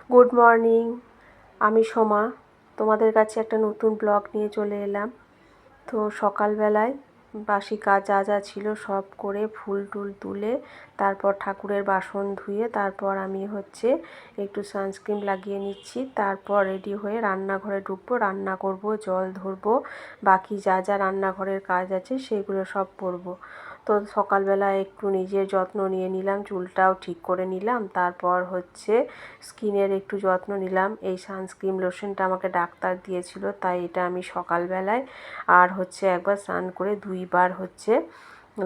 Good morning. আমি সোমা, তোমাদের কাছে একটা নতুন ব্লগ নিয়ে চলে এলাম। তো সকালবেলায় বাসি কাজ যা যা ছিল সব করে ফুল টুল তুলে তারপর ঠাকুরের বাসন ধুয়ে তারপর আমি একটু সানস্ক্রিন লাগিয়ে নিচ্ছি। তারপর রেডি হয়ে রান্নাঘরে ঢুকবো, রান্না করব, জল ধরবো, বাকি যা যা রান্নাঘরের কাজ আছে সেগুলো সব করব। তো সকালবেলা একটু নিজের যত্ন নিয়ে নিলাম, চুলটাও ঠিক করে নিলাম। তারপর স্কিনের একটু যত্ন নিলাম। এই সানস্ক্রিন লোশনটা আমাকে ডাক্তার দিয়েছিল, তাই এটা আমি সকালবেলায় আর একবার স্নান করে 2 বার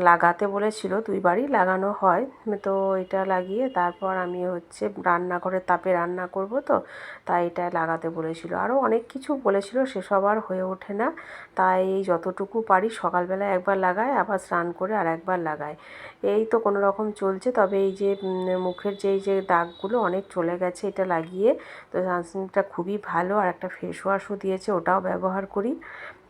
লাগাতে বলেছিল, 2 বারই লাগানো হয়। তো এটা লাগিয়ে তারপর আমি রান্নাঘরের তাপে রান্না করব, তো তাই এটা লাগাতে বলেছিল। আরও অনেক কিছু বলেছিল, সেসব আর হয়ে ওঠে না। তাই এই যতটুকু পারি সকালবেলায় একবার লাগাই, আবার স্নান করে আর একবার লাগাই। এই তো কোনো রকম চলছে। তবে এই যে মুখের যে দাগগুলো অনেক চলে গেছে এটা লাগিয়ে। তো সানস্ক্রিনটা খুবই ভালো, আর একটা ফেস ওয়াশও দিয়েছে, ওটাও ব্যবহার করি।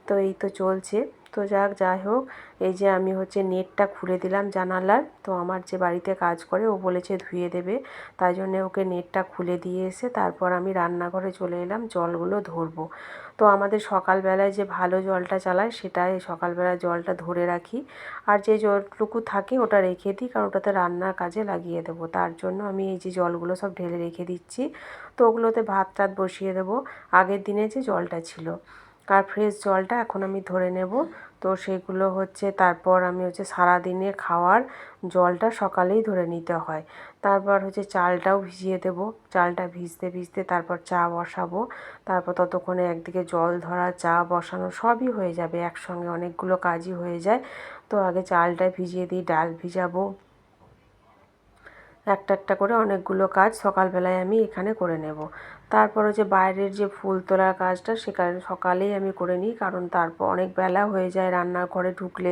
তো এই তো চলছে। তো যাই হোক, এই যে আমি নেটটা খুলে দিলাম জানালার। তো আমার যে বাড়িতে কাজ করে ও বলেছে ধুয়ে দেবে, তাই জন্য ওকে নেটটা খুলে দিয়ে এসে তারপর আমি রান্নাঘরে চলে এলাম জলগুলো ধরবো। তো আমাদের সকালবেলায় যে ভালো জলটা চালায় সেটাই সকালবেলা জলটা ধরে রাখি, আর যে জলটুকু থাকে ওটা রেখে দিই, কারণ ওটাতে রান্নার কাজে লাগিয়ে দেবো। তার জন্য আমি এই যে জলগুলো সব ঢেলে রেখে দিচ্ছি। তো ওগুলোতে ভাত টাত বসিয়ে দেবো, আগের দিনে যে জলটা ছিল। আর ফ্রেশ জলটা এখন আমি ধরে নেব। তো সেগুলো তারপর আমি সারাদিনে খাওয়ার জলটা সকালেই ধরে নিতে হয়। তারপর চালটাও ভিজিয়ে দেবো, চালটা ভিজতে ভিজতে তারপর চা বসাবো। তারপর ততক্ষণে একদিকে জল ধরা, চা বসানো সবই হয়ে যাবে একসঙ্গে, অনেকগুলো কাজই হয়ে যায়। তো আগে চালটা ভিজিয়ে দিই, ডাল ভিজাবো, একটা একটা করে অনেকগুলো কাজ সকালবেলায় আমি এখানে করে নেব। তারপর বাইরের যে ফুল তোলার কাজটা সেখানে সকালেই আমি করে নিই, কারণ তারপর অনেক বেলা হয়ে যায় রান্নাঘরে ঢুকলে।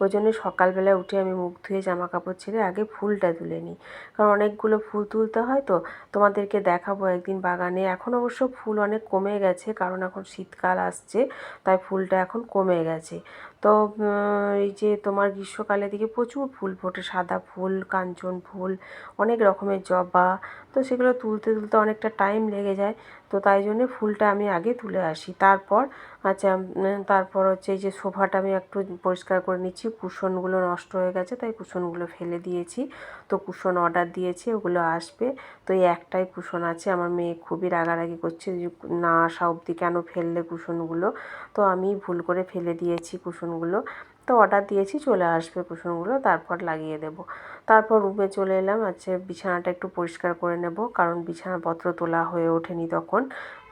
ওই জন্য সকালবেলা উঠে আমি মুখ ধুয়ে জামা কাপড় ছেড়ে আগে ফুলটা তুলে নিই, কারণ অনেকগুলো ফুল তুলতে হয়। তো তোমাদেরকে দেখাবো একদিন বাগানে। এখন অবশ্য ফুল অনেক কমে গেছে, কারণ এখন শীতকাল আসছে, তাই ফুলটা এখন কমে গেছে। তো এই যে তোমার গ্রীষ্মকালের দিকে প্রচুর ফুল ফোটে, সাদা ফুল, কাঞ্চন ফুল, অনেক রকমের জবা। তো সেগুলো তুলতে তুলতে অনেকটা টাইম লেগে যায়। তো তাই জন্যে ফুলটা আমি আগে তুলে আসি। তারপর তারপর এই যে সোফাটা আমি একটু পরিষ্কার করে নিচ্ছি, কুশনগুলো নষ্ট হয়ে গেছে তাই কুশনগুলো ফেলে দিয়েছি। তো কুশন অর্ডার দিয়েছি, ওগুলো আসবে। তো এই একটাই কুশন আছে, আমার মেয়ে খুবই রাগারাগি করছে যে না আসা অবধি কেন ফেললে কুশনগুলো। তো আমি ভুল করে ফেলে দিয়েছি কুশনগুলো। তো অর্ডার দিয়েছি, চলে আসবে কুশনগুলো, তারপর লাগিয়ে দেবো। তারপর রুমে চলে এলাম, বিছানাটা একটু পরিষ্কার করে নেব, কারণ বিছানাপত্র তোলা হয়ে ওঠেনি তখন।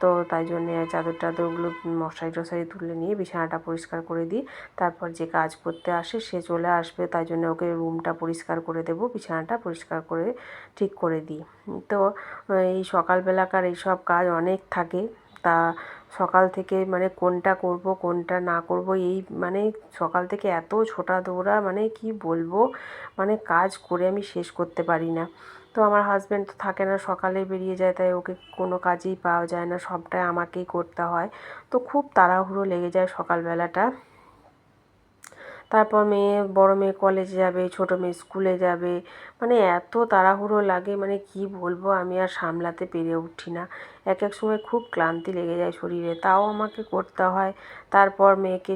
তো তাই জন্যে চাদর টাদরগুলো মশারি টশারি তুলে নিয়ে বিছানাটা পরিষ্কার করে দিই। তারপর যে কাজ করতে আসে সে চলে আসবে, তাই জন্য ওকে রুমটা পরিষ্কার করে দেবো, বিছানাটা পরিষ্কার করে ঠিক করে দিই। তো এই সকালবেলাকার এইসব কাজ অনেক থাকে। তা সকাল থেকে কোনটা করব কোনটা না করব, এই সকাল থেকে এত ছোটা দৌড়া, কি বলবো, কাজ করে আমি শেষ করতে পারি না। তো আমার হাজব্যান্ড তো থাকে না, সকালেই বেরিয়ে যায়, তাই ওকে কোনো কাজেই পাওয়া যায় না, সবটাই আমাকেই করতে হয়। তো খুব তাড়াহুড়ো লেগে যায় সকালবেলাটা। তারপর বড় মেয়ে কলেজে যাবে, ছোট মেয়ে স্কুলে যাবে, এত তাড়াহুড়ো লাগে, কি বলবো, আমি আর সামলাতে পেরে উঠি না। এক এক সময় খুব ক্লান্তি লেগে যায় শরীরে, তাও আমাকে করতে হয়। তারপর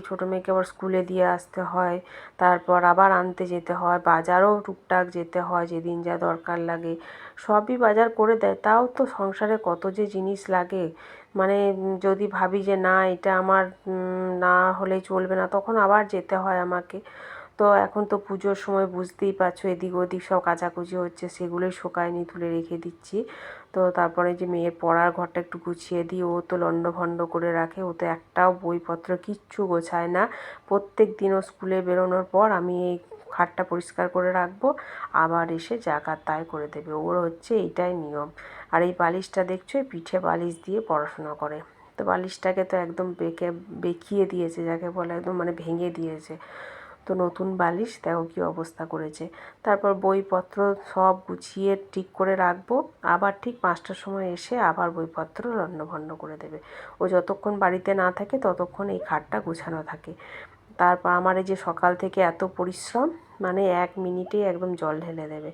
ছোট মেয়েকে আবার স্কুলে দিয়ে আসতে হয়, তারপর আবার আনতে যেতে হয়, বাজারও টুকটাক যেতে হয়, যেদিন যা দরকার লাগে সবই বাজার করে দেয়। তাও তো সংসারে কত যে জিনিস লাগে, যদি ভাবি যে না এটা আমার না হলে চলবে না, তখন আবার যেতে হয় আমাকে। তো এখন তো পুজোর সময় বুঝতেই পারছো, এদিক ওদিক সব কাচাকুচি হচ্ছে, সেগুলোই শোকায়নি, তুলে রেখে দিচ্ছি। তো তারপরে যে মেয়ের পড়ার ঘরটা একটু গুছিয়ে দিই, ও তো লণ্ডভণ্ড করে রাখে, ও তো একটাও বইপত্র কিচ্ছু গোছায় না। প্রত্যেক দিন ও স্কুলে বেরোনোর পর আমি এই খাটটা পরিষ্কার করে রাখবো, আবার এসে যা কার তাই করে দেবে, ওর এইটাই নিয়ম। আর এই বালিশটা দেখছো, এই পিঠে বালিশ দিয়ে পড়াশোনা করে। তো বালিশটাকে তো একদম বেঁকিয়ে দিয়েছে, যাকে বলে একদম ভেঙে দিয়েছে। তো নতুন বালিশ দেখো কী অবস্থা করেছে। তারপর বইপত্র সব গুছিয়ে ঠিক করে রাখবো, আবার ঠিক 5টার সময় এসে আবার বইপত্র লণ্ডভণ্ড করে দেবে। ও যতক্ষণ বাড়িতে না থাকে ততক্ষণ এই খাটটা গুছানো থাকে। তারপর আমার এই যে সকাল থেকে এত পরিশ্রম, 1 মিনিটেই একদম জল ঢেলে দেবে।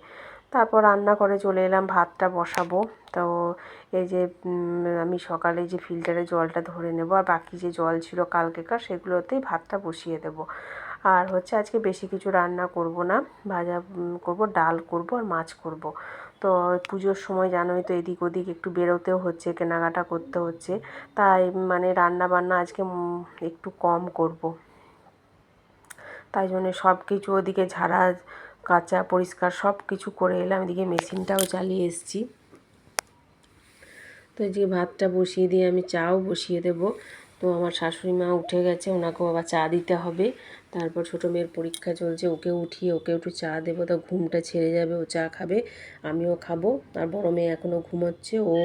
তারপর রান্না করে চলে এলাম, ভাতটা বসাবো। তো এই যে আমি সকালে যে ফিল্টারে জলটা ধরে নেব, আর বাকি যে জল ছিল কালকেকার সেগুলোতেই ভাতটা বসিয়ে দেব। আর হচ্ছে আজকে বেশি কিছু রান্না করব না, ভাজা করব, ডাল করব আর মাছ করব। তো পুজোর সময় জানোই তো এদিক ওদিক একটু বেরোতেও হচ্ছে, কেনাকাটা করতে হচ্ছে, তাই মানে রান্না বান্না আজকে একটু কম করব। তাই জন্য সব কিছু ওদিকে ঝাড়া কাচা পরিষ্কার সব কিছু করে এলাম, এদিকে মেশিনটাও চালিয়ে এসেছি। তো এই যে ভাতটা বসিয়ে দিয়ে আমি চাও বসিয়ে দেব। তো আমার শাশুড়ি মা উঠে গেছে, ওনাকেও আবার চা দিতে হবে। তারপর ছোটো মেয়ের পরীক্ষা চলছে, ওকে উঠিয়ে ওকে একটু চা দেবো, তো ঘুমটা ছেড়ে যাবে, ও চা খাবে, আমিও খাবো। আর বড় মেয়ে এখনও ঘুমোচ্ছে, ও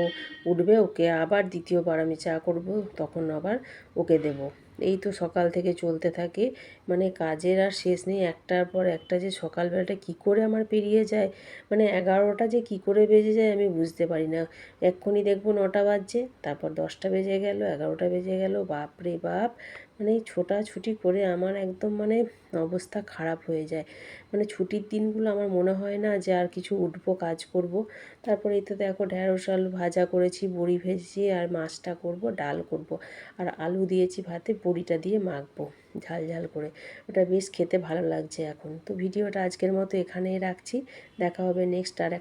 উঠবে, ওকে আবার দ্বিতীয়বার আমি চা করব, তখন আবার ওকে দেব। এই তো সকাল থেকে চলতে থাকে, মানে কাজের আর শেষ নেই, একটার পর একটা যে সকালবেলাটা কী করে আমার পেরিয়ে যায়, মানে 11টা যে কী করে বেজে যায় আমি বুঝতে পারি না। এক্ষুনি দেখবো 9টা বাজছে, তারপর 10টা বেজে গেল, 11টা বেজে গেল, বাপরে বাপ! মানে এই ছোটাছুটি করে আমার একদম মানে অবস্থা খারাপ হয়ে যায়। মানে ছুটির দিনগুলো আমার মনে হয় না যে আর কিছু উঠবো, কাজ করব। তারপরে এই তো দেখো ঢ্যাঁড়স আলু ভাজা করেছি, বড়ি ভেজেছি, আর মাছটা করব, ডাল করব, আর আলু দিয়েছি ভাতে, বড়িটা দিয়ে মাখবো ঝাল ঝাল করে। ওটা বেশ খেতে ভালো লাগছে এখন। তো ভিডিওটা আজকের মতো এখানেই রাখছি, দেখা হবে নেক্সট আর